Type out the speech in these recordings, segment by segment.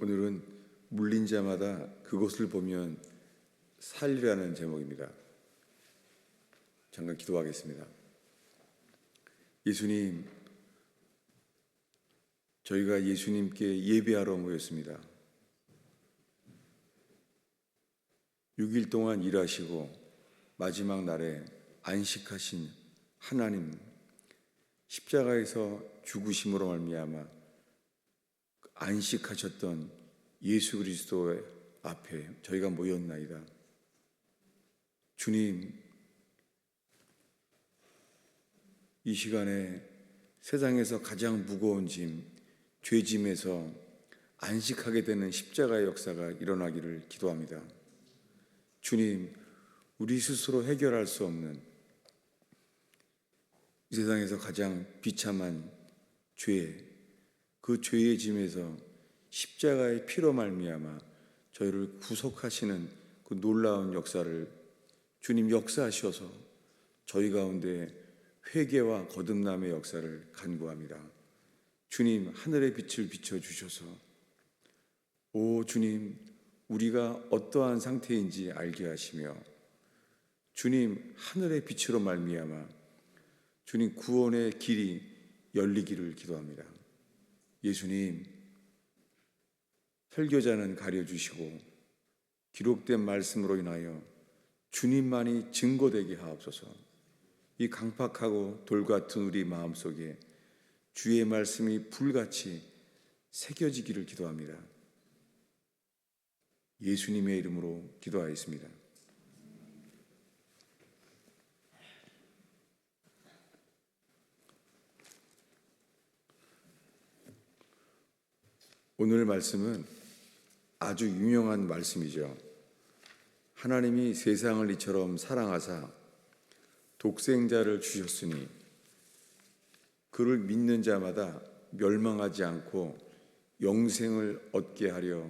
오늘은 물린 자마다 그것을 보면 살리라는 제목입니다. 잠깐 기도하겠습니다. 예수님, 저희가 예수님께 예배하러 모였습니다. 6일 동안 일하시고 마지막 날에 안식하신 하나님, 십자가에서 죽으심으로 말미암아 안식하셨던 예수 그리스도의 앞에 저희가 모였나이다. 주님, 이 시간에 세상에서 가장 무거운 짐, 죄짐에서 안식하게 되는 십자가의 역사가 일어나기를 기도합니다. 주님, 우리 스스로 해결할 수 없는 이 세상에서 가장 비참한 죄, 그 죄의 짐에서 십자가의 피로 말미암아 저희를 구속하시는 그 놀라운 역사를 주님 역사하셔서 저희 가운데 회개와 거듭남의 역사를 간구합니다. 주님, 하늘의 빛을 비춰주셔서 오 주님, 우리가 어떠한 상태인지 알게 하시며 주님, 하늘의 빛으로 말미암아 주님 구원의 길이 열리기를 기도합니다. 예수님, 설교자는 가려주시고 기록된 말씀으로 인하여 주님만이 증거되게 하옵소서. 이 강팍하고 돌같은 우리 마음속에 주의 말씀이 불같이 새겨지기를 기도합니다. 예수님의 이름으로 기도하였습니다. 오늘 말씀은 아주 유명한 말씀이죠. 하나님이 세상을 이처럼 사랑하사 독생자를 주셨으니 그를 믿는 자마다 멸망하지 않고 영생을 얻게 하려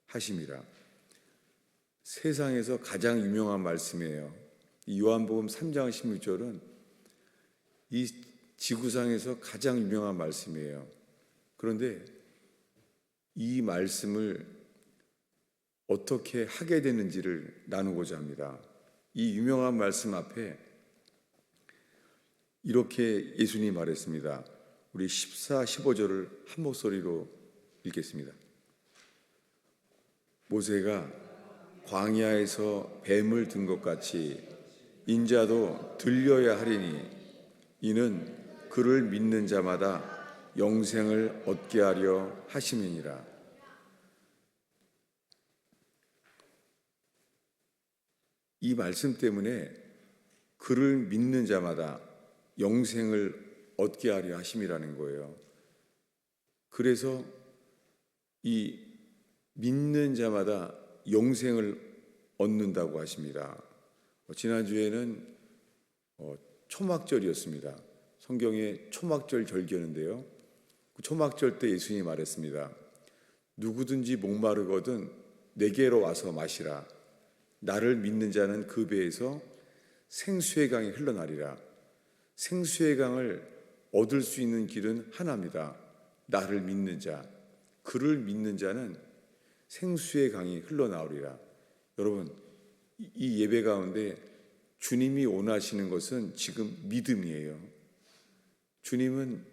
하심이라. 세상에서 가장 유명한 말씀이에요. 이 요한복음 3장 16절은 이 지구상에서 가장 유명한 말씀이에요. 그런데 이 말씀을 어떻게 하게 되는지를 나누고자 합니다. 이 유명한 말씀 앞에 이렇게 예수님이 말했습니다. 우리 14, 15절을 한 목소리로 읽겠습니다. 모세가 광야에서 뱀을 든 것 같이 인자도 들려야 하리니 이는 그를 믿는 자마다 영생을 얻게 하려 하심이니라. 이 말씀 때문에 그를 믿는 자마다 영생을 얻게 하려 하심이라는 거예요. 그래서 이 믿는 자마다 영생을 얻는다고 하십니다. 지난주에는 초막절이었습니다. 성경에 초막절 절기였는데요. 그 초막절 때 예수님이 말했습니다. 누구든지 목마르거든 내게로 와서 마시라. 나를 믿는 자는 그 배에서 생수의 강이 흘러나리라. 생수의 강을 얻을 수 있는 길은 하나입니다. 나를 믿는 자, 그를 믿는 자는 생수의 강이 흘러나오리라. 여러분, 이 예배 가운데 주님이 원하시는 것은 지금 믿음이에요. 주님은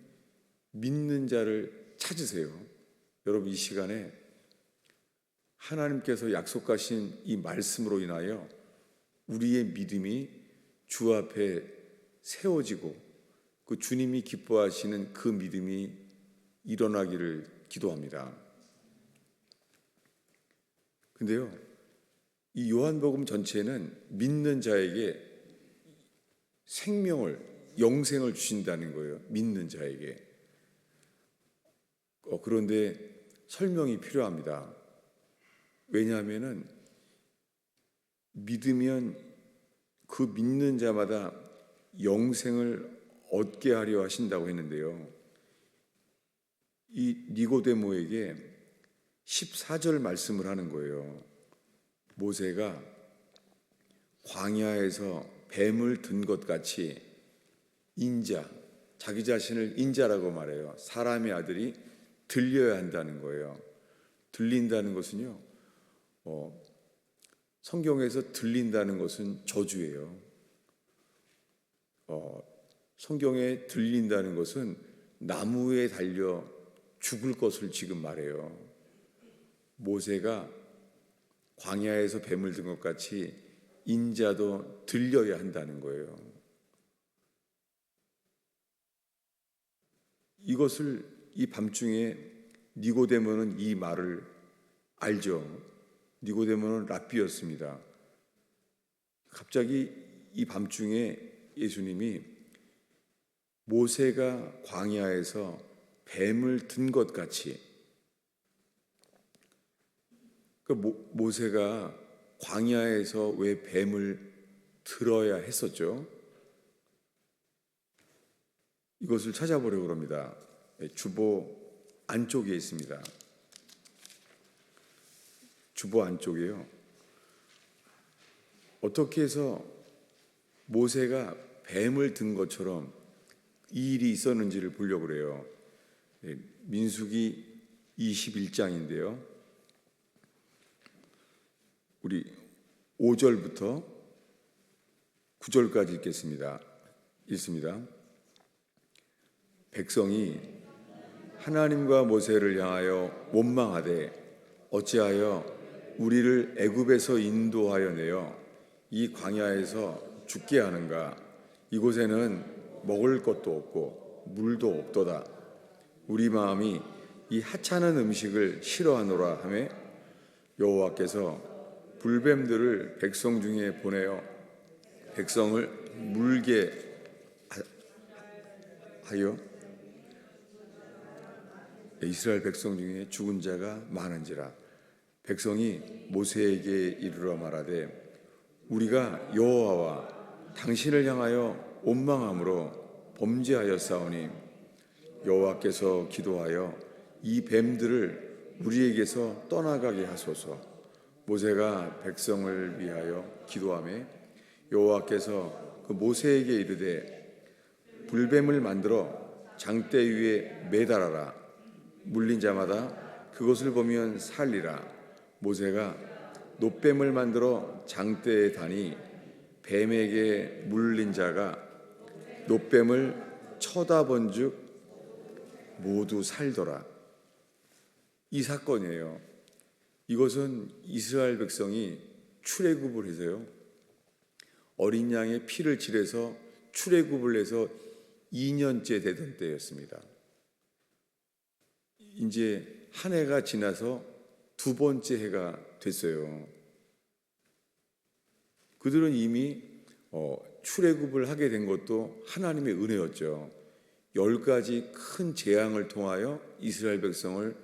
믿는 자를 찾으세요. 여러분, 이 시간에 하나님께서 약속하신 이 말씀으로 인하여 우리의 믿음이 주 앞에 세워지고 그 주님이 기뻐하시는 그 믿음이 일어나기를 기도합니다. 근데요, 이 요한복음 전체는 믿는 자에게 생명을, 영생을 주신다는 거예요. 믿는 자에게. 그런데 설명이 필요합니다. 왜냐하면은 믿으면 그 믿는 자마다 영생을 얻게 하려 하신다고 했는데요. 이 니고데모에게 14절 말씀을 하는 거예요. 모세가 광야에서 뱀을 든 것 같이 인자, 자기 자신을 인자라고 말해요. 사람의 아들이 들려야 한다는 거예요. 들린다는 것은요, 성경에서 들린다는 것은 저주예요. 성경에 들린다는 것은 나무에 달려 죽을 것을 지금 말해요. 모세가 광야에서 뱀을 든 것 같이 인자도 들려야 한다는 거예요. 이것을 이 밤중에 니고데모는 이 말을 알죠. 니고데모는 랍비였습니다. 갑자기 이 밤중에 예수님이 모세가 광야에서 뱀을 든 것 같이, 모세가 광야에서 왜 뱀을 들어야 했었죠? 이것을 찾아보려고 합니다. 주보 안쪽에 있습니다. 주보 안쪽에요. 어떻게 해서 모세가 뱀을 든 것처럼 이 일이 있었는지를 보려고 그래요. 민수기 21장인데요. 우리 5절부터 9절까지 읽겠습니다. 읽습니다. 백성이 하나님과 모세를 향하여 원망하되 어찌하여 우리를 애굽에서 인도하여 내어 이 광야에서 죽게 하는가? 이곳에는 먹을 것도 없고 물도 없도다. 우리 마음이 이 하찮은 음식을 싫어하노라 하매 여호와께서 불뱀들을 백성 중에 보내어 백성을 물게 하여 이스라엘 백성 중에 죽은 자가 많은지라. 백성이 모세에게 이르러 말하되 우리가 여호와와 당신을 향하여 원망함으로 범죄하였사오니 여호와께서 기도하여 이 뱀들을 우리에게서 떠나가게 하소서. 모세가 백성을 위하여 기도하매 여호와께서 그 모세에게 이르되 불뱀을 만들어 장대 위에 매달아라. 물린 자마다 그것을 보면 살리라. 모세가 놋뱀을 만들어 장대에 다니 뱀에게 물린 자가 놋뱀을 쳐다본즉 모두 살더라. 이 사건이에요. 이것은 이스라엘 백성이 출애굽을 해서요, 어린 양의 피를 칠해서 출애굽을 해서 2년째 되던 때였습니다. 이제 한 해가 지나서 두 번째 해가 됐어요. 그들은 이미 출애굽을 하게 된 것도 하나님의 은혜였죠. 10가지 큰 재앙을 통하여 이스라엘 백성을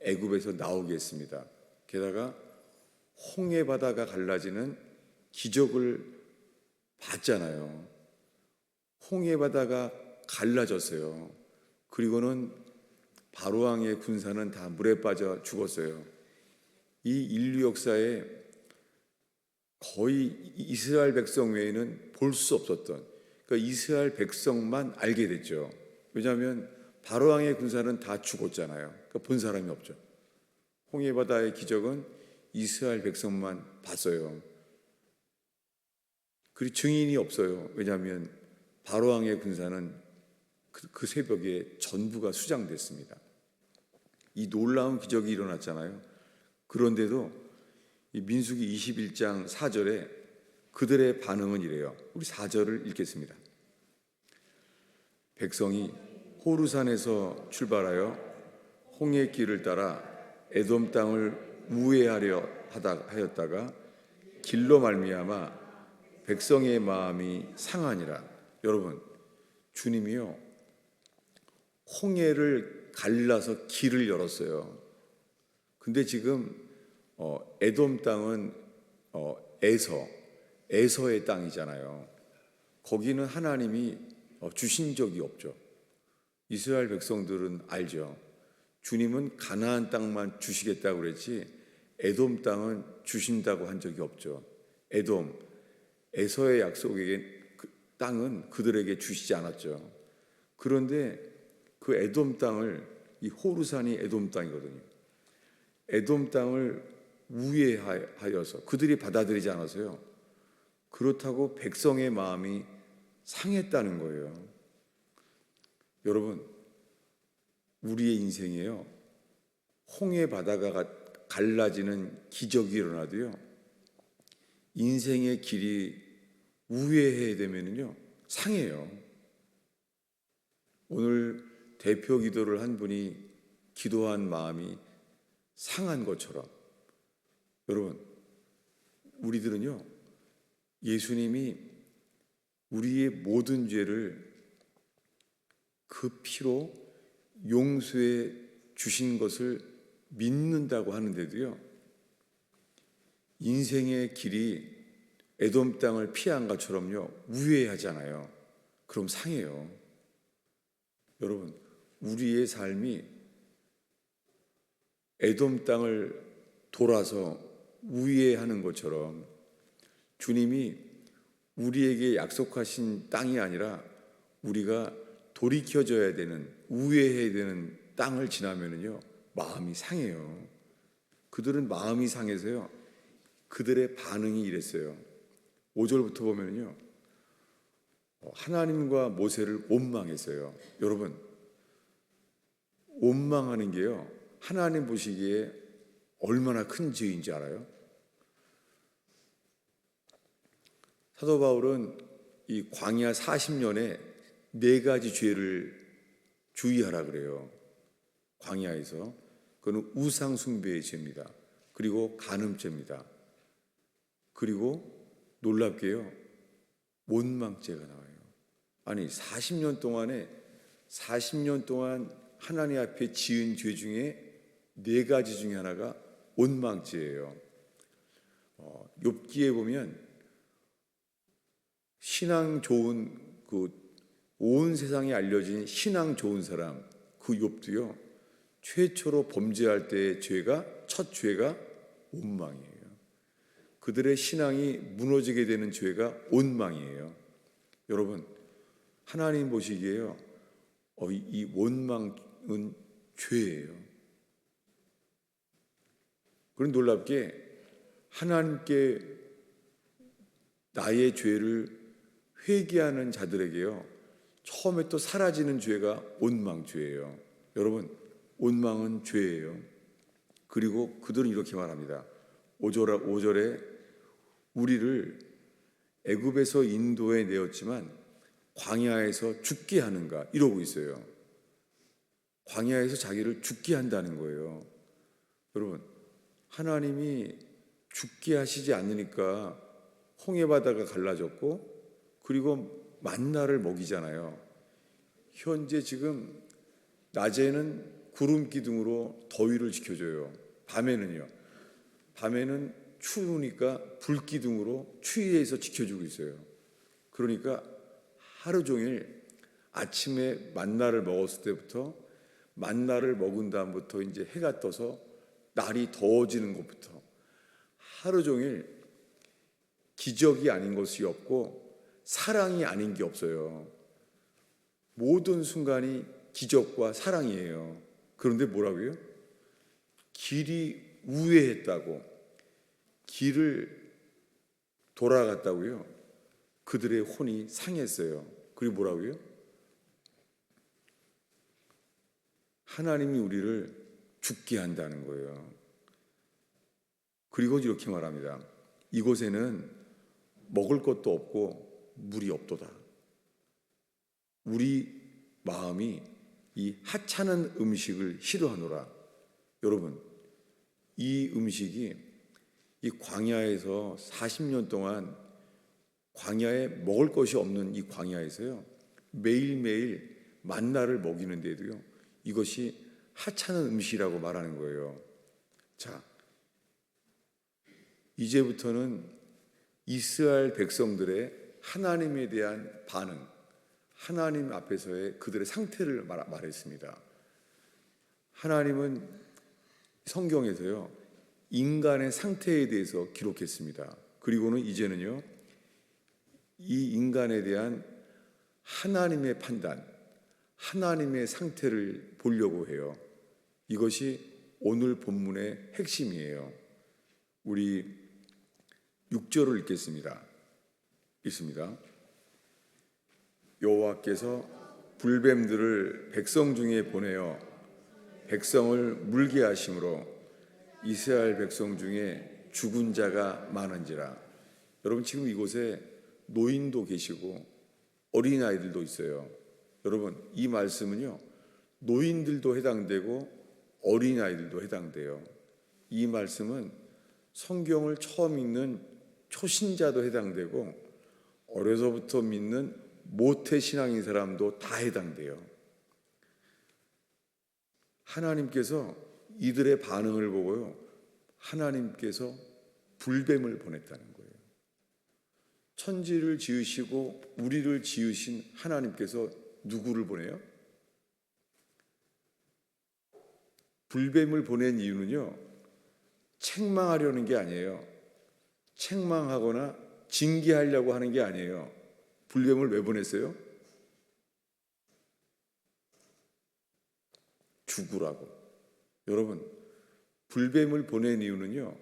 애굽에서 나오게 했습니다. 게다가 홍해 바다가 갈라지는 기적을 봤잖아요. 홍해 바다가 갈라졌어요. 그리고는 바로왕의 군사는 다 물에 빠져 죽었어요. 이 인류 역사에 거의 이스라엘 백성 외에는 볼 수 없었던, 그러니까 이스라엘 백성만 알게 됐죠. 왜냐하면 바로왕의 군사는 다 죽었잖아요. 그러니까 본 사람이 없죠. 홍해 바다의 기적은 이스라엘 백성만 봤어요. 그리고 증인이 없어요. 왜냐하면 바로왕의 군사는 그 새벽에 전부가 수장됐습니다. 이 놀라운 기적이 일어났잖아요. 그런데도 이 민수기 21장 4절에 그들의 반응은 이래요. 우리 4절을 읽겠습니다. 백성이 호르산에서 출발하여 홍해 길을 따라 에돔 땅을 우회하려 하였다가 길로 말미암아 백성의 마음이 상하니라. 여러분, 주님이요 홍해를 갈라서 길을 열었어요. 근데 지금 에돔 땅은 에서의 땅이잖아요. 거기는 하나님이 주신 적이 없죠. 이스라엘 백성들은 알죠. 주님은 가나안 땅만 주시겠다고 그랬지 에돔 땅은 주신다고 한 적이 없죠. 에돔, 에서의 약속의 땅은 그들에게 주시지 않았죠. 그런데 그 에돔 땅을, 이 호르산이 에돔 땅이거든요. 에돔 땅을 우회하여서 그들이 받아들이지 않아서요. 그렇다고 백성의 마음이 상했다는 거예요. 여러분, 우리의 인생이에요. 홍해 바다가 갈라지는 기적이 일어나도요. 인생의 길이 우회해야 되면요. 상해요. 오늘 대표 기도를 한 분이 기도한 마음이 상한 것처럼 여러분, 우리들은요. 예수님이 우리의 모든 죄를 그 피로 용서해 주신 것을 믿는다고 하는데도요. 인생의 길이 에돔 땅을 피한 것처럼요. 우회하잖아요. 그럼 상해요. 여러분, 우리의 삶이 에돔 땅을 돌아서 우회하는 것처럼 주님이 우리에게 약속하신 땅이 아니라 우리가 돌이켜져야 되는, 우회해야 되는 땅을 지나면은요, 마음이 상해요. 그들은 마음이 상해서요, 그들의 반응이 이랬어요. 5절부터 보면은요, 하나님과 모세를 원망했어요. 여러분, 원망하는 게요, 하나님 보시기에 얼마나 큰 죄인지 알아요? 사도 바울은 이 광야 40년에 4가지 죄를 주의하라 그래요. 광야에서. 그건 우상 숭배의 죄입니다. 그리고 간음죄입니다. 그리고 놀랍게요, 원망죄가 나와요. 아니 40년 동안 하나님 앞에 지은 죄 중에 4가지 중에 하나가 원망죄예요. 욥기에 보면 신앙 좋은 온 세상에 알려진 신앙 좋은 사람 그 욥도요, 최초로 범죄할 때의 첫 죄가 원망이에요. 그들의 신앙이 무너지게 되는 죄가 원망이에요. 여러분, 하나님 보시기에요, 이 원망은 죄예요. 그런 놀랍게 하나님께 나의 죄를 회개하는 자들에게요, 처음에 또 사라지는 죄가 원망죄예요. 여러분, 원망은 죄예요. 그리고 그들은 이렇게 말합니다. 5절에 우리를 애굽에서 인도에 내었지만 광야에서 죽게 하는가 이러고 있어요. 광야에서 자기를 죽게 한다는 거예요. 여러분, 하나님이 죽게 하시지 않으니까 홍해바다가 갈라졌고 그리고 만나를 먹이잖아요. 현재 지금 낮에는 구름 기둥으로 더위를 지켜줘요. 밤에는 추우니까 불 기둥으로 추위에서 지켜주고 있어요. 그러니까 하루 종일 아침에 만나를 먹었을 때부터 만나를 먹은 다음부터 이제 해가 떠서 날이 더워지는 것부터 하루 종일 기적이 아닌 것이 없고 사랑이 아닌 게 없어요. 모든 순간이 기적과 사랑이에요. 그런데 뭐라고요? 길이 우회했다고, 길을 돌아갔다고요. 그들의 혼이 상했어요. 그리고 뭐라고요? 하나님이 우리를 죽게 한다는 거예요. 그리고 이렇게 말합니다. 이곳에는 먹을 것도 없고 물이 없도다. 우리 마음이 이 하찮은 음식을 싫어하노라. 여러분, 이 음식이 이 광야에서 40년 동안 광야에 먹을 것이 없는 이 광야에서요, 매일매일 만나를 먹이는데도요, 이것이 하찮은 음식이라고 말하는 거예요. 자, 이제부터는 이스라엘 백성들의 하나님에 대한 반응, 하나님 앞에서의 그들의 상태를 말했습니다. 하나님은 성경에서요, 인간의 상태에 대해서 기록했습니다. 그리고는 이제는요, 이 인간에 대한 하나님의 판단, 하나님의 상태를 보려고 해요. 이것이 오늘 본문의 핵심이에요. 우리 6절을 읽겠습니다. 있습니다. 여호와께서 불뱀들을 백성 중에 보내어 백성을 물게 하심으로 이스라엘 백성 중에 죽은 자가 많은지라. 여러분, 지금 이곳에 노인도 계시고 어린아이들도 있어요. 여러분, 이 말씀은요, 노인들도 해당되고 어린아이들도 해당돼요. 이 말씀은 성경을 처음 읽는 초신자도 해당되고 어려서부터 믿는 모태신앙인 사람도 다 해당돼요. 하나님께서 이들의 반응을 보고요, 하나님께서 불뱀을 보냈다는 거예요. 천지를 지으시고 우리를 지으신 하나님께서 누구를 보내요? 불뱀을 보낸 이유는요, 책망하려는 게 아니에요. 책망하거나 징계하려고 하는 게 아니에요. 불뱀을 왜 보냈어요? 죽으라고. 여러분, 불뱀을 보낸 이유는요,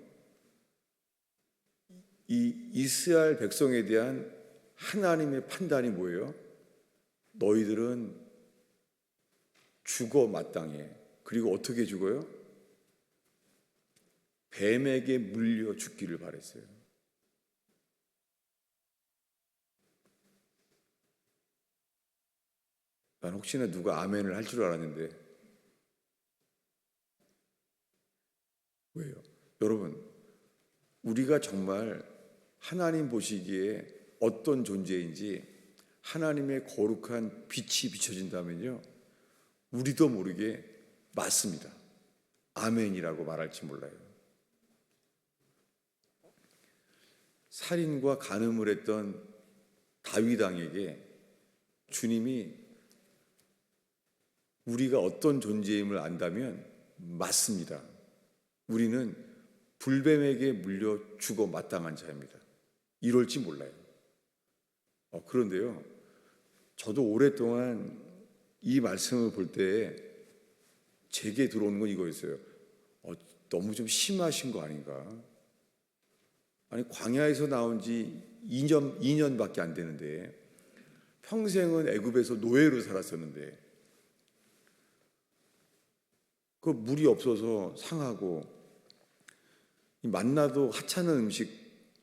이 이스라엘 백성에 대한 하나님의 판단이 뭐예요? 너희들은 죽어 마땅해. 그리고 어떻게 죽어요? 뱀에게 물려 죽기를 바랬어요. 난 혹시나 누가 아멘을 할 줄 알았는데. 왜요? 여러분, 우리가 정말 하나님 보시기에 어떤 존재인지 하나님의 거룩한 빛이 비춰진다면요, 우리도 모르게 맞습니다. 아멘이라고 말할지 몰라요. 살인과 간음을 했던 다윗 왕에게 주님이 우리가 어떤 존재임을 안다면 맞습니다. 우리는 불뱀에게 물려 죽어 마땅한 자입니다. 이럴지 몰라요. 그런데요, 저도 오랫동안 이 말씀을 볼 때 제게 들어오는 건 이거였어요. 너무 좀 심하신 거 아닌가? 아니, 광야에서 나온 지 2년밖에 안 되는데 평생은 애굽에서 노예로 살았었는데 그 물이 없어서 상하고 만나도 하찮은 음식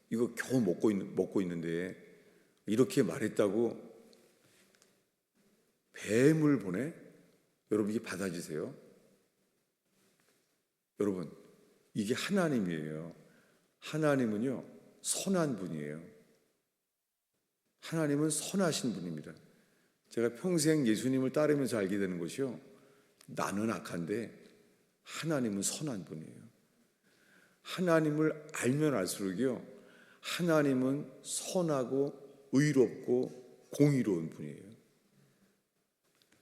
이거 겨우 먹고 있는데 이렇게 말했다고 뱀을 보내? 여러분, 이게 받아지세요? 여러분, 이게 하나님이에요. 하나님은요, 선한 분이에요. 하나님은 선하신 분입니다. 제가 평생 예수님을 따르면서 알게 되는 것이요, 나는 악한데 하나님은 선한 분이에요. 하나님을 알면 알수록요, 하나님은 선하고 의롭고 공의로운 분이에요.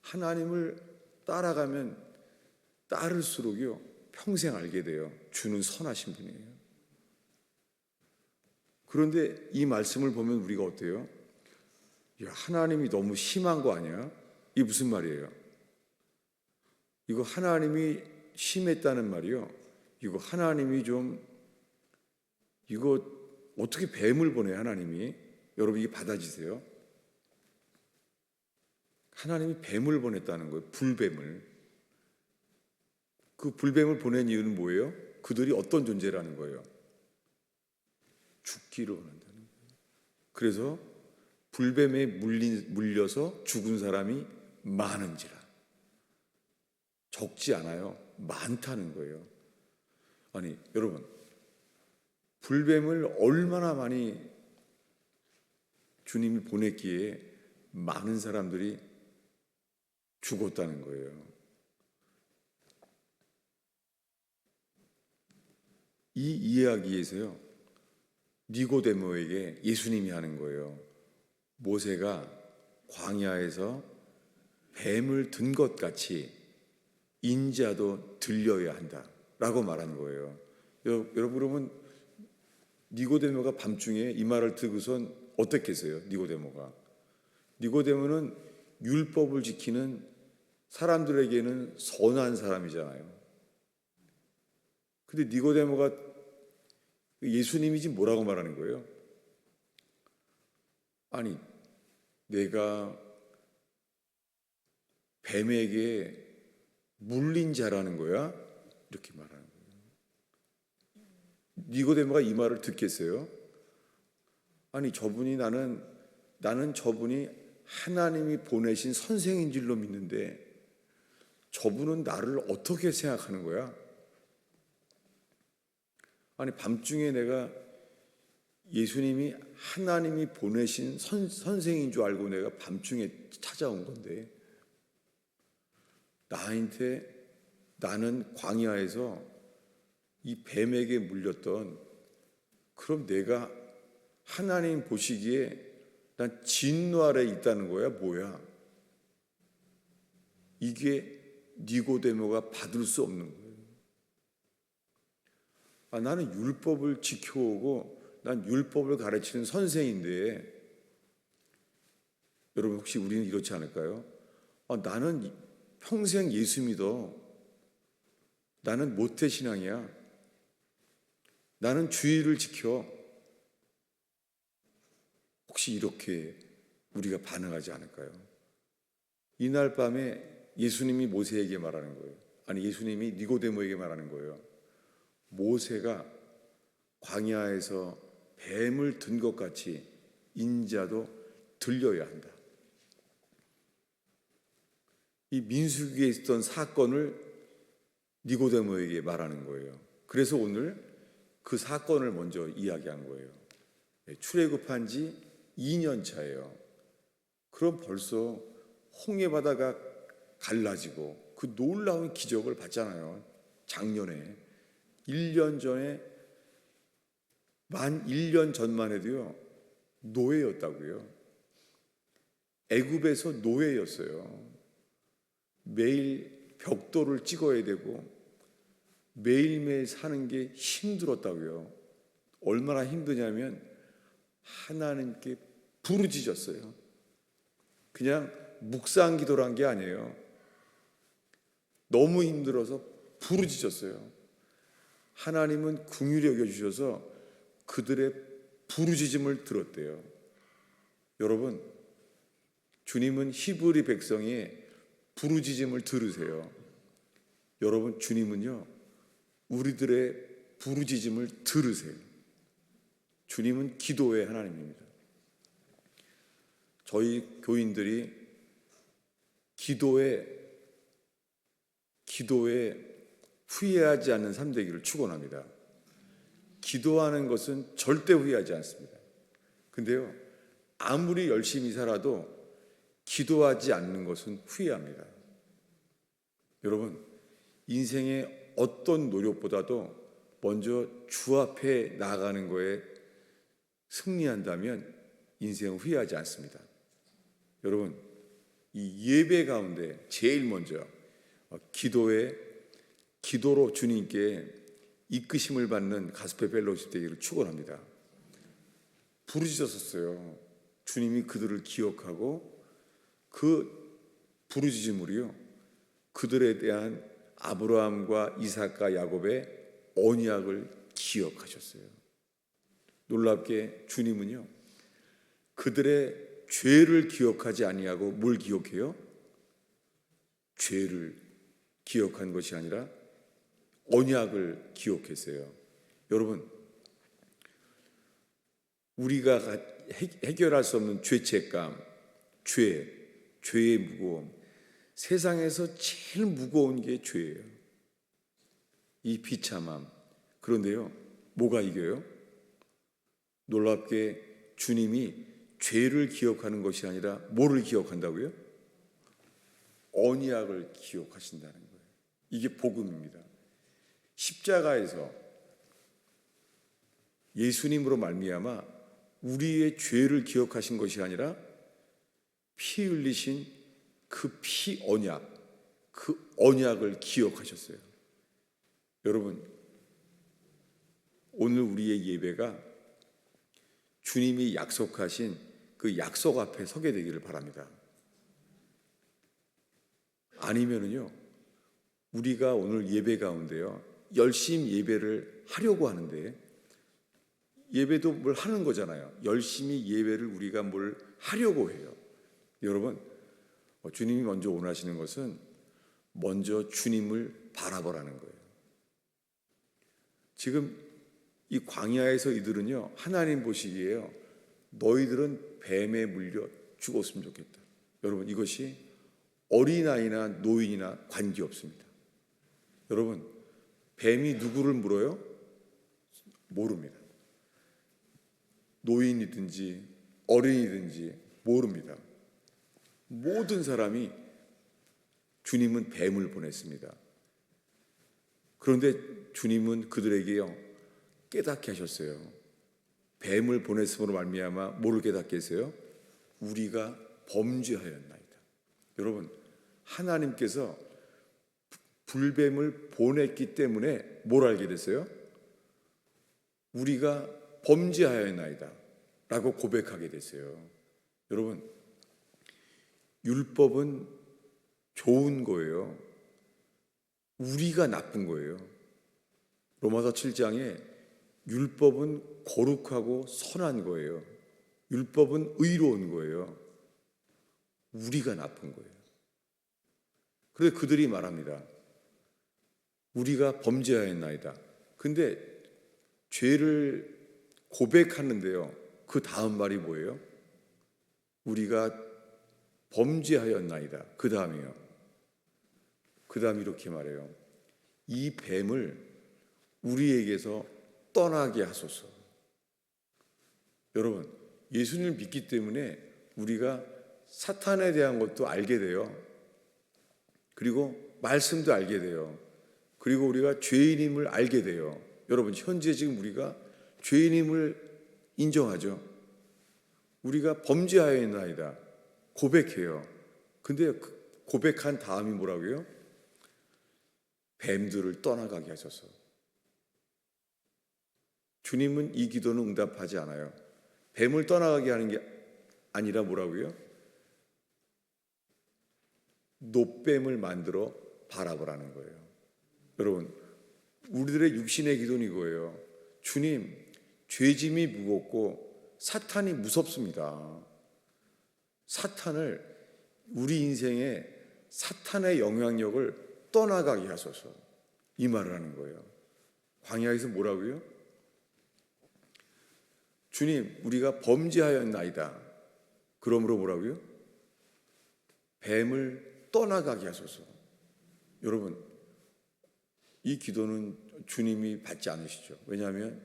하나님을 따라가면 따를수록요, 평생 알게 돼요. 주는 선하신 분이에요. 그런데 이 말씀을 보면 우리가 어때요? 야, 하나님이 너무 심한 거 아니야? 이게 무슨 말이에요? 이거 하나님이 심했다는 말이요, 이거 하나님이 이거 어떻게 뱀을 보내, 하나님이? 여러분, 이게 받아지세요? 하나님이 뱀을 보냈다는 거예요. 불뱀을. 그 불뱀을 보낸 이유는 뭐예요? 그들이 어떤 존재라는 거예요? 죽기를 원한다는 거예요. 그래서 불뱀에 물려서 죽은 사람이 많은지라. 적지 않아요. 많다는 거예요. 아니, 여러분, 불뱀을 얼마나 많이 주님이 보냈기에 많은 사람들이 죽었다는 거예요. 이 이야기에서요, 니고데모에게 예수님이 하는 거예요. 모세가 광야에서 뱀을 든 것 같이 인자도 들려야 한다라고 말한 거예요. 여러분, 그러면 니고데모가 밤중에 이 말을 듣고선 어떻겠어요? 니고데모는 율법을 지키는 사람들에게는 선한 사람이잖아요. 근데 니고데모가 예수님이 지금 뭐라고 말하는 거예요? 아니, 내가 뱀에게 물린 자라는 거야? 이렇게 말하는 거예요. 니고데모가 이 말을 듣겠어요? 아니, 나는 저분이 하나님이 보내신 선생인 줄로 믿는데 저분은 나를 어떻게 생각하는 거야? 아니, 밤중에 내가 예수님이 하나님이 보내신 선생인 줄 알고 내가 밤중에 찾아온 건데 나는 광야에서 이 뱀에게 물렸던, 그럼 내가 하나님 보시기에 난 진노 아래 있다는 거야? 뭐야? 이게 니고데모가 받을 수 없는 거예요. 나는 율법을 지켜오고 난 율법을 가르치는 선생인데, 여러분 혹시 우리는 이렇지 않을까요? 나는 평생 예수 믿어. 나는 모태신앙이야. 나는 주의를 지켜. 혹시 이렇게 우리가 반응하지 않을까요? 이날 밤에 예수님이 모세에게 말하는 거예요. 아니, 예수님이 니고데모에게 말하는 거예요. 모세가 광야에서 뱀을 든 것 같이 인자도 들려야 한다. 이 민수기에 있었던 사건을 니고데모에게 말하는 거예요. 그래서 오늘 그 사건을 먼저 이야기한 거예요. 출애굽한 지 2년 차예요. 그럼 벌써 홍해바다가 갈라지고 그 놀라운 기적을 봤잖아요. 작년에 1년 전에, 만 1년 전만 해도요 노예였다고요. 애굽에서 노예였어요. 매일 벽돌을 찍어야 되고 매일매일 사는 게 힘들었다고요. 얼마나 힘드냐면 하나님께 부르짖었어요. 그냥 묵상 기도를 한 게 아니에요. 너무 힘들어서 부르짖었어요. 하나님은 긍휼히 여겨주셔서 그들의 부르짖음을 들었대요. 여러분, 주님은 히브리 백성의 부르짖음을 들으세요. 여러분, 주님은요 우리들의 부르짖음을 들으세요. 주님은 기도의 하나님입니다. 저희 교인들이 기도에 후회하지 않는 삶 되기를 축원합니다. 기도하는 것은 절대 후회하지 않습니다. 근데요, 아무리 열심히 살아도 기도하지 않는 것은 후회합니다. 여러분, 인생의 어떤 노력보다도 먼저 주 앞에 나아가는 거에 승리한다면 인생은 후회하지 않습니다. 여러분, 이 예배 가운데 제일 먼저 기도로 주님께 이끄심을 받는 가스펠 펠로십 되기를 축원합니다. 부르짖었어요. 주님이 그들을 기억하고 그 부르짖음으로요 그들에 대한 아브라함과 이삭과 야곱의 언약을 기억하셨어요. 놀랍게 주님은요 그들의 죄를 기억하지 아니하고 뭘 기억해요? 죄를 기억한 것이 아니라 언약을 기억했어요. 여러분, 우리가 해결할 수 없는 죄책감, 죄의 무거움, 세상에서 제일 무거운 게 죄예요. 이 비참함. 그런데요, 뭐가 이겨요? 놀랍게 주님이 죄를 기억하는 것이 아니라 뭐를 기억한다고요? 언약을 기억하신다는 거예요. 이게 복음입니다. 십자가에서 예수님으로 말미암아 우리의 죄를 기억하신 것이 아니라 피 흘리신 그 피 언약, 그 언약을 기억하셨어요. 여러분, 오늘 우리의 예배가 주님이 약속하신 그 약속 앞에 서게 되기를 바랍니다. 아니면은요, 우리가 오늘 예배 가운데요 열심히 예배를 하려고 하는데, 예배도 뭘 하는 거잖아요. 열심히 예배를 우리가 뭘 하려고 해요. 여러분, 주님이 먼저 원하시는 것은 먼저 주님을 바라보라는 거예요. 지금 이 광야에서 이들은요, 하나님 보시기에요, 너희들은 뱀에 물려 죽었으면 좋겠다. 여러분, 이것이 어린아이나 노인이나 관계없습니다. 여러분, 뱀이 누구를 물어요? 모릅니다. 노인이든지 어린이든지 모릅니다. 모든 사람이 주님은 뱀을 보냈습니다. 그런데 주님은 그들에게요, 깨닫게 하셨어요. 뱀을 보냈음으로 말미암아 뭐를 깨닫게 했어요? 우리가 범죄하였나이다. 여러분, 하나님께서 불뱀을 보냈기 때문에 뭘 알게 됐어요? 우리가 범죄하였나이다 라고 고백하게 됐어요. 여러분, 율법은 좋은 거예요. 우리가 나쁜 거예요. 로마서 7장에 율법은 거룩하고 선한 거예요. 율법은 의로운 거예요. 우리가 나쁜 거예요. 그런데 그들이 말합니다. 우리가 범죄하였나이다. 근데 죄를 고백하는데요, 그 다음 말이 뭐예요? 우리가 범죄하였나이다. 그 다음이요. 그 다음 이렇게 말해요. 이 뱀을 우리에게서 떠나게 하소서. 여러분, 예수님을 믿기 때문에 우리가 사탄에 대한 것도 알게 돼요. 그리고 말씀도 알게 돼요. 그리고 우리가 죄인임을 알게 돼요. 여러분, 현재 지금 우리가 죄인임을 인정하죠. 우리가 범죄하였나이다 고백해요. 근데 고백한 다음이 뭐라고요? 뱀들을 떠나가게 하셔서. 주님은 이 기도는 응답하지 않아요. 뱀을 떠나가게 하는 게 아니라 뭐라고요? 놋뱀을 만들어 바라보라는 거예요. 여러분, 우리들의 육신의 기도는 이거예요. 주님, 죄짐이 무겁고 사탄이 무섭습니다. 사탄을, 우리 인생에 사탄의 영향력을 떠나가게 하소서. 이 말을 하는 거예요. 광야에서 뭐라고요? 주님, 우리가 범죄하였나이다. 그러므로 뭐라고요? 뱀을 떠나가게 하소서. 여러분, 이 기도는 주님이 받지 않으시죠. 왜냐하면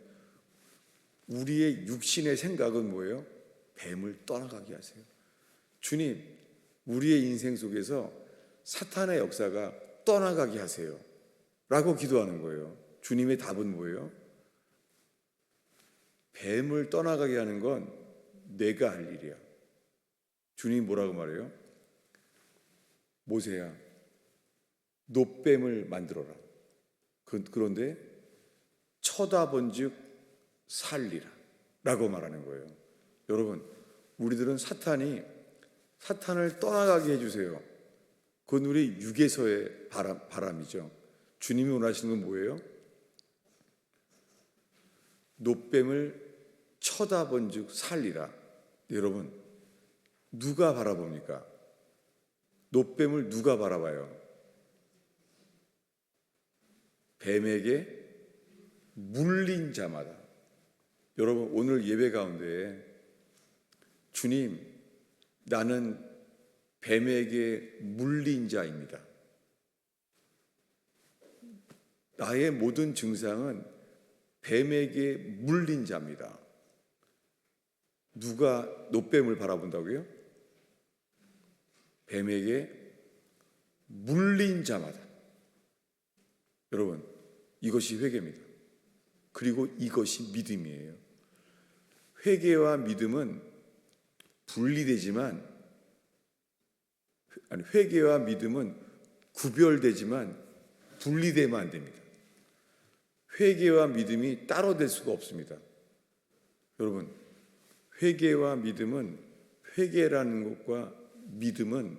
우리의 육신의 생각은 뭐예요? 뱀을 떠나가게 하세요. 주님, 우리의 인생 속에서 사탄의 역사가 떠나가게 하세요 라고 기도하는 거예요. 주님의 답은 뭐예요? 뱀을 떠나가게 하는 건 내가 할 일이야. 주님이 뭐라고 말해요? 모세야, 놋뱀을 만들어라. 그런데 쳐다본즉 살리라 라고 말하는 거예요. 여러분, 우리들은 사탄을 떠나가게 해주세요. 그건 우리 육에서의 바람이죠. 주님이 원하시는 건 뭐예요? 놋뱀을 쳐다본즉 살리라. 여러분, 누가 바라봅니까? 놋뱀을 누가 바라봐요? 뱀에게 물린 자마다. 여러분, 오늘 예배 가운데 주님, 나는 뱀에게 물린 자입니다. 나의 모든 증상은 뱀에게 물린 자입니다. 누가 놋뱀을 바라본다고요? 뱀에게 물린 자마다. 여러분, 이것이 회개입니다. 그리고 이것이 믿음이에요. 회개와 믿음은 분리되지만, 회개와 믿음은 구별되지만 분리되면 안 됩니다. 회개와 믿음이 따로 될 수가 없습니다. 여러분, 회개와 믿음은, 회개라는 것과 믿음은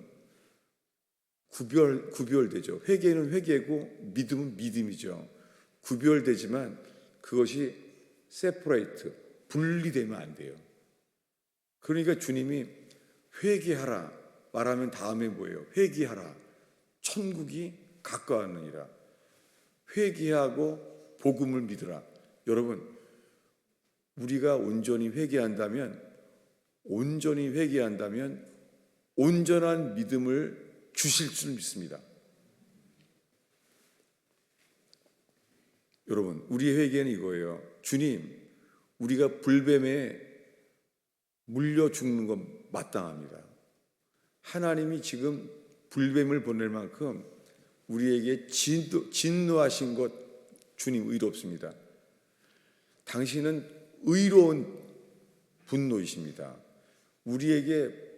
구별되죠. 회개는 회개고 믿음은 믿음이죠. 구별되지만 그것이 세퍼레이트, 분리되면 안 돼요. 그러니까 주님이 회개하라 말하면 다음에 뭐예요? 회개하라. 천국이 가까웠느니라. 회개하고 복음을 믿으라. 여러분, 우리가 온전히 회개한다면 온전한 믿음을 주실 줄 믿습니다. 여러분, 우리의 회개는 이거예요. 주님, 우리가 불뱀에 물려 죽는 건 마땅합니다. 하나님이 지금 불뱀을 보낼 만큼 우리에게 진노하신 것 주님 의롭습니다. 당신은 의로운 분노이십니다. 우리에게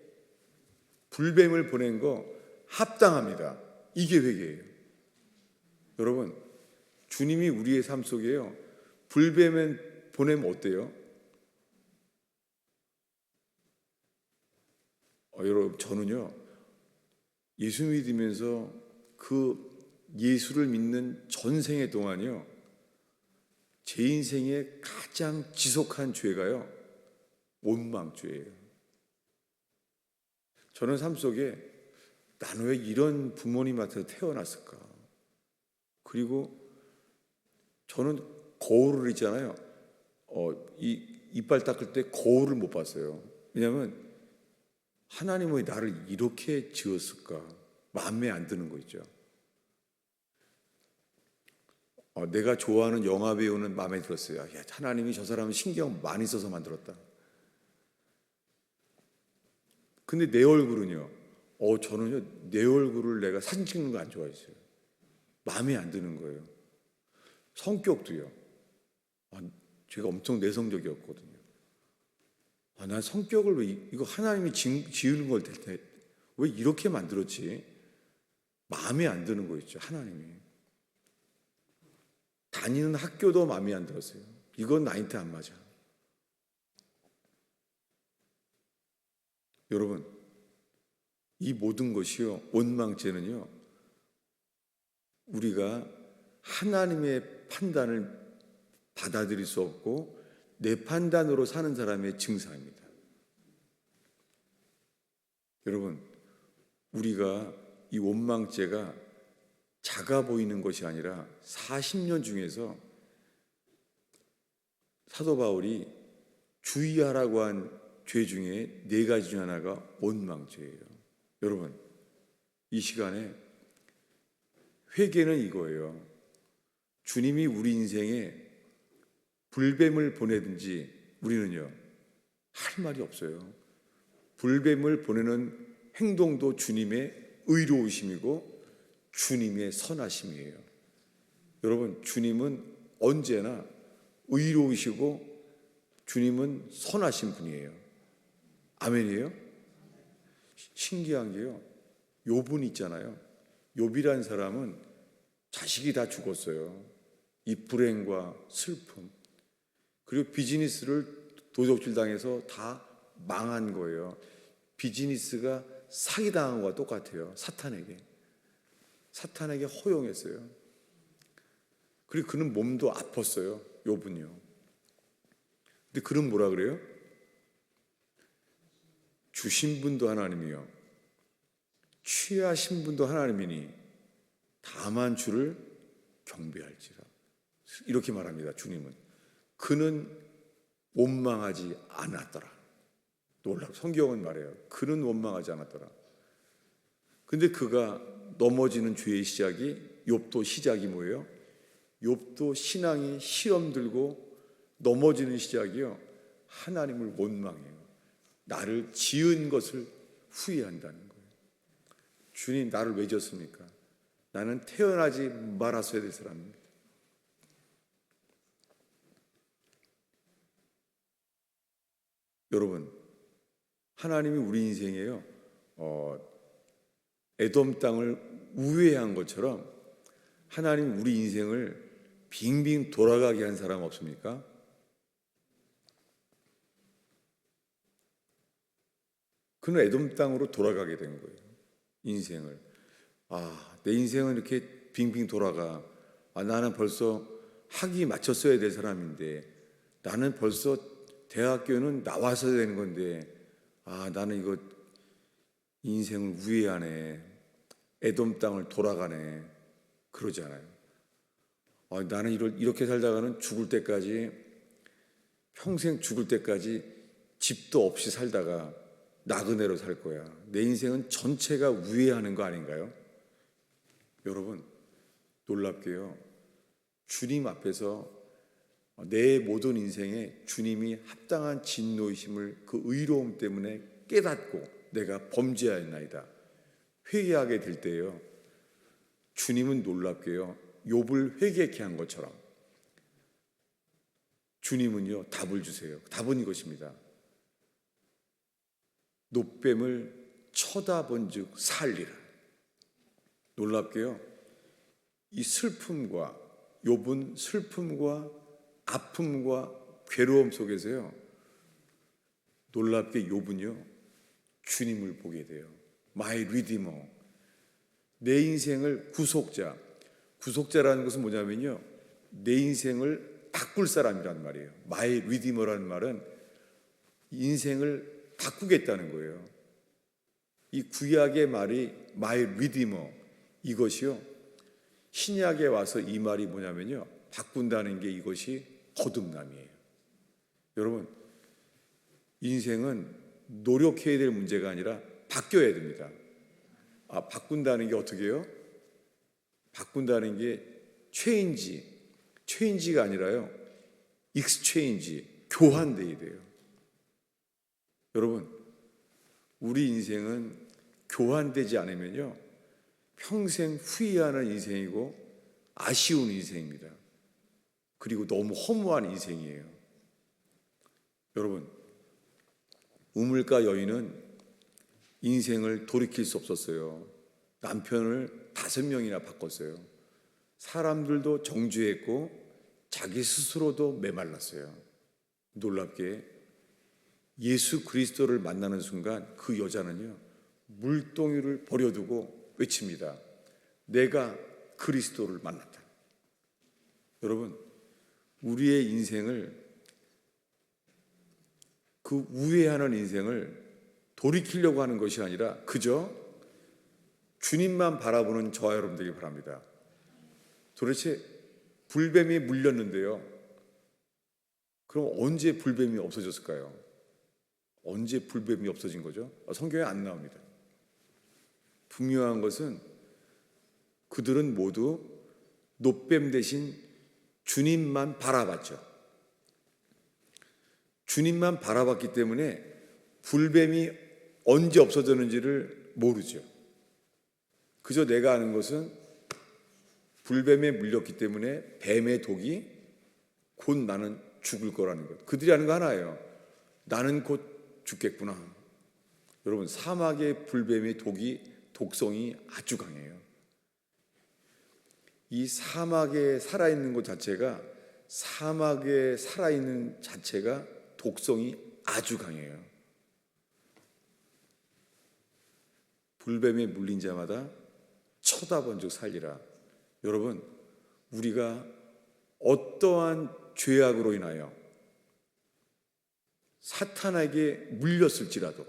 불뱀을 보낸 거 합당합니다. 이게 회개예요. 여러분, 주님이 우리의 삶 속에요, 불뱀을 보내면 어때요? 여러분, 저는요, 예수 믿으면서 그 예수를 믿는 전생의 동안이요, 제 인생의 가장 지속한 죄가요, 원망죄예요. 저는 삶 속에 나는 왜 이런 부모님한테 태어났을까? 그리고 저는 거울을 있잖아요. 이빨 닦을 때 거울을 못 봤어요. 왜냐하면 하나님은 왜 나를 이렇게 지었을까? 마음에 안 드는 거 있죠. 내가 좋아하는 영화 배우는 마음에 들었어요. 야, 하나님이 저 사람은 신경 많이 써서 만들었다. 근데 내 얼굴은요, 저는요, 내 얼굴을 내가 사진 찍는 거 안 좋아했어요. 마음에 안 드는 거예요. 성격도요. 제가 엄청 내성적이었거든요. 난 성격을 왜 이거 하나님이 지으는 걸 텐데 왜 이렇게 만들었지? 마음에 안 드는 거 있죠, 하나님이. 다니는 학교도 마음에 안 들었어요. 이건 나한테 안 맞아. 여러분, 이 모든 것이요, 원망죄는요, 우리가 하나님의 판단을 받아들일 수 없고 내 판단으로 사는 사람의 증상입니다. 여러분, 우리가 이 원망죄가 작아 보이는 것이 아니라 40년 중에서 사도 바울이 주의하라고 한 죄 중에 4가지 중 하나가 원망죄예요. 여러분, 이 시간에 회개는 이거예요. 주님이 우리 인생에 불뱀을 보내든지 우리는요, 할 말이 없어요. 불뱀을 보내는 행동도 주님의 의로우심이고 주님의 선하심이에요. 여러분, 주님은 언제나 의로우시고 주님은 선하신 분이에요. 아멘이에요? 신기한 게요, 욥은 있잖아요. 욥이라는 사람은 자식이 다 죽었어요. 이 불행과 슬픔, 그리고 비즈니스를 도적질 당해서 다 망한 거예요. 비즈니스가 사기당한 것과 똑같아요. 사탄에게 허용했어요. 그리고 그는 몸도 아팠어요, 욥은요. 근데 그는 뭐라 그래요? 주신 분도 하나님이요, 취하신 분도 하나님이니 다만 주를 경배할지라. 이렇게 말합니다. 주님은 그는 원망하지 않았더라. 놀랍, 성경은 말해요. 그는 원망하지 않았더라. 근데 그가 넘어지는 죄의 시작이, 욥도 시작이 뭐예요? 욥도 신앙이 시험 들고 넘어지는 시작이요, 하나님을 원망해요. 나를 지은 것을 후회한다는 거예요. 주님, 나를 왜 졌습니까? 나는 태어나지 말았어야 될 사람입니다. 여러분, 하나님이 우리 인생에요, 에돔 땅을 우회한 것처럼 하나님 우리 인생을 빙빙 돌아가게 한 사람 없습니까? 그는 에돔 땅으로 돌아가게 된 거예요. 인생을. 내 인생은 이렇게 빙빙 돌아가. 나는 벌써 학위 마쳤어야 될 사람인데 나는 벌써 대학교는 나와서 되는 건데 나는 이거 인생을 우회하네, 에돔 땅을 돌아가네 그러잖아요. 나는 이렇게 살다가는 죽을 때까지, 평생 죽을 때까지 집도 없이 살다가 나그네로 살 거야. 내 인생은 전체가 우회하는 거 아닌가요? 여러분, 놀랍게요, 주님 앞에서 내 모든 인생에 주님이 합당한 진노이심을 그 의로움 때문에 깨닫고 내가 범죄하였나이다 회개하게 될 때요, 주님은 놀랍게요, 욥을 회개케 한 것처럼 주님은요 답을 주세요. 답은 이것입니다. 놋뱀을 쳐다본즉 살리라. 놀랍게요, 이 슬픔과, 욥은 슬픔과 아픔과 괴로움 속에서요, 놀랍게 욥은요 주님을 보게 돼요. My Redeemer, 내 인생을 구속자라는 것은 뭐냐면요, 내 인생을 바꿀 사람이란 말이에요. My Redeemer라는 말은 인생을 바꾸겠다는 거예요. 이 구약의 말이 My Redeemer, 이것이요, 신약에 와서 이 말이 뭐냐면요, 바꾼다는 게 이것이 거듭남이에요. 여러분, 인생은 노력해야 될 문제가 아니라 바뀌어야 됩니다. 바꾼다는 게 어떻게 해요? 바꾼다는 게 체인지가 아니라요, 익스체인지, 교환돼야 돼요. 여러분, 우리 인생은 교환되지 않으면요 평생 후회하는 인생이고 아쉬운 인생입니다. 그리고 너무 허무한 인생이에요. 여러분, 우물가 여인은 인생을 돌이킬 수 없었어요. 남편을 5명이나 바꿨어요. 사람들도 정죄했고 자기 스스로도 메말랐어요. 놀랍게 예수 그리스도를 만나는 순간 그 여자는요 물동이를 버려두고 외칩니다. 내가 그리스도를 만났다. 여러분, 우리의 인생을, 그 우회하는 인생을 돌이키려고 하는 것이 아니라 그저 주님만 바라보는 저와 여러분 되기 바랍니다. 도대체 불뱀이 물렸는데요, 그럼 언제 불뱀이 없어졌을까요? 언제 불뱀이 없어진 거죠? 성경에 안 나옵니다. 분명한 것은 그들은 모두 놋뱀 대신 주님만 바라봤죠. 주님만 바라봤기 때문에 불뱀이 언제 없어졌는지를 모르죠. 그저 내가 아는 것은 불뱀에 물렸기 때문에 뱀의 독이 곧 나는 죽을 거라는 것. 그들이 아는 거 하나예요. 나는 곧 죽겠구나. 여러분, 사막의 불뱀의 독성이 아주 강해요. 이 사막에 살아있는 것 자체가, 사막에 살아있는 자체가 독성이 아주 강해요. 불뱀에 물린 자마다 쳐다본 즉 살리라. 여러분, 우리가 어떠한 죄악으로 인하여 사탄에게 물렸을지라도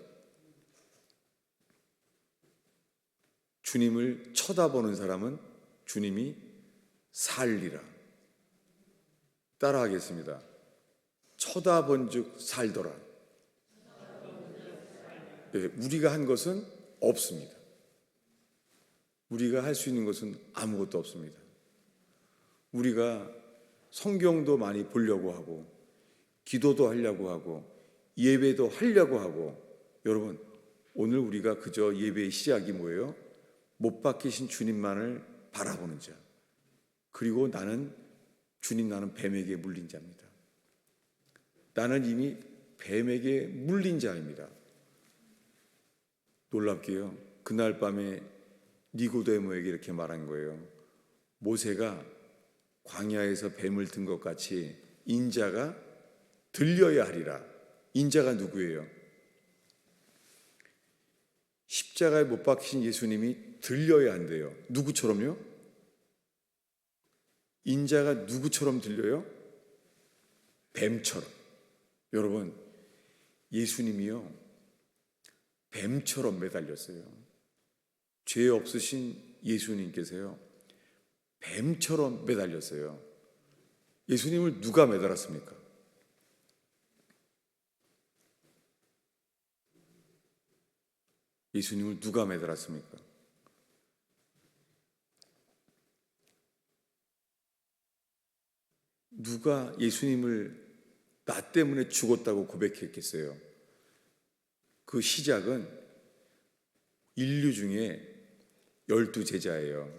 주님을 쳐다보는 사람은 주님이 살리라. 따라하겠습니다. 쳐다본 즉 살더라. 네, 우리가 한 것은 없습니다. 우리가 할 수 있는 것은 아무것도 없습니다. 우리가 성경도 많이 보려고 하고 기도도 하려고 하고 예배도 하려고 하고, 여러분, 오늘 우리가 그저 예배의 시작이 뭐예요? 못 박히신 주님만을 바라보는 자. 그리고 나는 뱀에게 물린 자입니다. 나는 이미 뱀에게 물린 자입니다. 놀랍게요, 그날 밤에 니고데모에게 이렇게 말한 거예요. 모세가 광야에서 뱀을 든 것 같이 인자가 들려야 하리라. 인자가 누구예요? 십자가에 못 박히신 예수님이 들려야 한대요. 누구처럼요? 인자가 누구처럼 들려요? 뱀처럼. 여러분, 예수님이요, 뱀처럼 매달렸어요. 죄 없으신 예수님께서요, 뱀처럼 매달렸어요. 예수님을 누가 매달았습니까? 예수님을 누가 매달았습니까? 누가 예수님을 나 때문에 죽었다고 고백했겠어요? 그 시작은 인류 중에 12제자예요.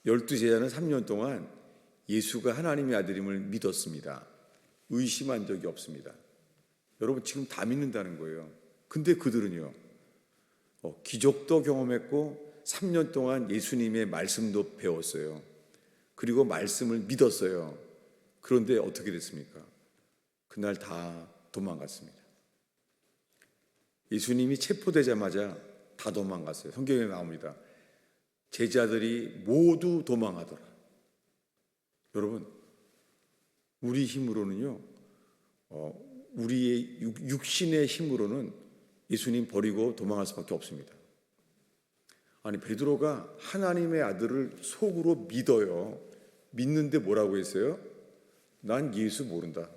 12제자는 3년 동안 예수가 하나님의 아들임을 믿었습니다. 의심한 적이 없습니다. 여러분, 지금 다 믿는다는 거예요. 근데 그들은요, 기적도 경험했고 3년 동안 예수님의 말씀도 배웠어요. 그리고 말씀을 믿었어요. 그런데 어떻게 됐습니까? 그날 다 도망갔습니다. 예수님이 체포되자마자 다 도망갔어요. 성경에 나옵니다. 제자들이 모두 도망하더라. 여러분, 우리 힘으로는요, 우리의 육신의 힘으로는 예수님 버리고 도망할 수밖에 없습니다. 아니, 베드로가 하나님의 아들을 속으로 믿어요. 믿는데 뭐라고 했어요? 난 예수 모른다.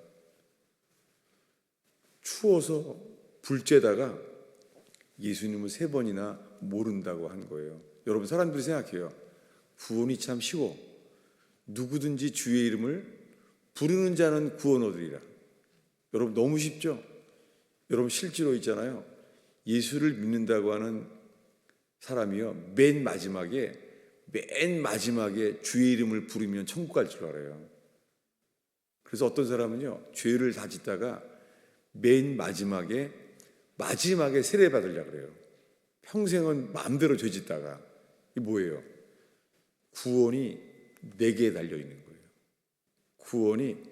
추워서 불쬐다가 예수님을 3번이나 모른다고 한 거예요. 여러분, 사람들이 생각해요. 구원이 참 쉬워. 누구든지 주의 이름을 부르는 자는 구원 얻으리라. 여러분, 너무 쉽죠? 여러분, 실제로 있잖아요. 예수를 믿는다고 하는 사람이요, 맨 마지막에 주의 이름을 부르면 천국 갈 줄 알아요. 그래서 어떤 사람은요, 죄를 다 짓다가 맨 마지막에 세례 받으려고 그래요. 평생은 마음대로 죄 짓다가. 이게 뭐예요? 구원이 내게 달려있는 거예요. 구원이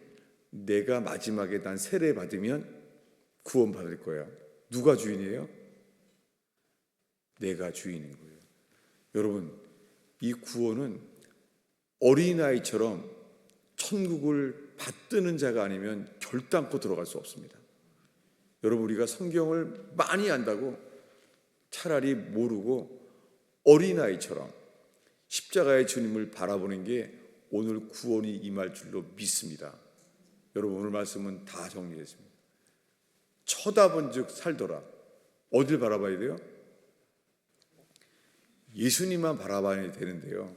내가 마지막에 난 세례 받으면 구원 받을 거야. 누가 주인이에요? 내가 주인인 거예요. 여러분, 이 구원은 어린아이처럼 천국을 받드는 자가 아니면 결단코 들어갈 수 없습니다. 여러분, 우리가 성경을 많이 안다고 차라리 모르고 어린아이처럼 십자가의 주님을 바라보는 게 오늘 구원이 임할 줄로 믿습니다. 여러분, 오늘 말씀은 다 정리했습니다. 쳐다본 즉 살더라. 어딜 바라봐야 돼요? 예수님만 바라봐야 되는데요,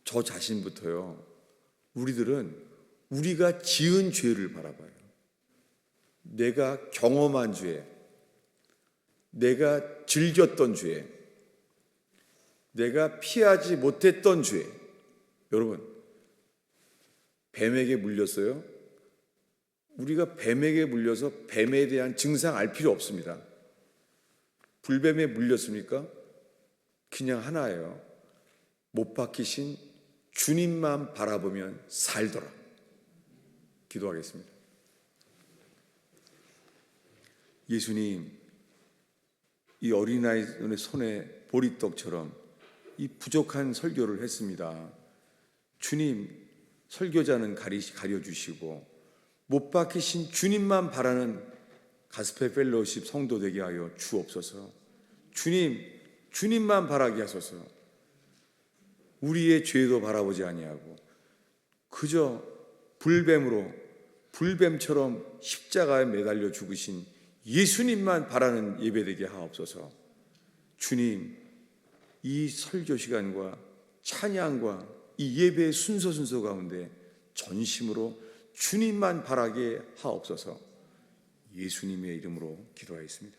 저 자신부터요, 우리들은 우리가 지은 죄를 바라봐요. 내가 경험한 죄, 내가 즐겼던 죄, 내가 피하지 못했던 죄. 여러분, 뱀에게 물렸어요? 우리가 뱀에게 물려서 뱀에 대한 증상 알 필요 없습니다. 불뱀에 물렸습니까? 그냥 하나예요. 못 박히신 주님만 바라보면 살더라. 기도하겠습니다. 예수님, 이 어린아이의 손에 보리떡처럼 이 부족한 설교를 했습니다. 주님, 설교자는 가려주시고 못 박히신 주님만 바라는 가스페 펠로우십 성도 되게 하여 주옵소서. 주님만 바라게 하소서. 우리의 죄도 바라보지 아니하고 그저 불뱀처럼 십자가에 매달려 죽으신 예수님만 바라는 예배되게 하옵소서. 주님, 이 설교 시간과 찬양과 이 예배의 순서 가운데 전심으로 주님만 바라게 하옵소서. 예수님의 이름으로 기도하였습니다.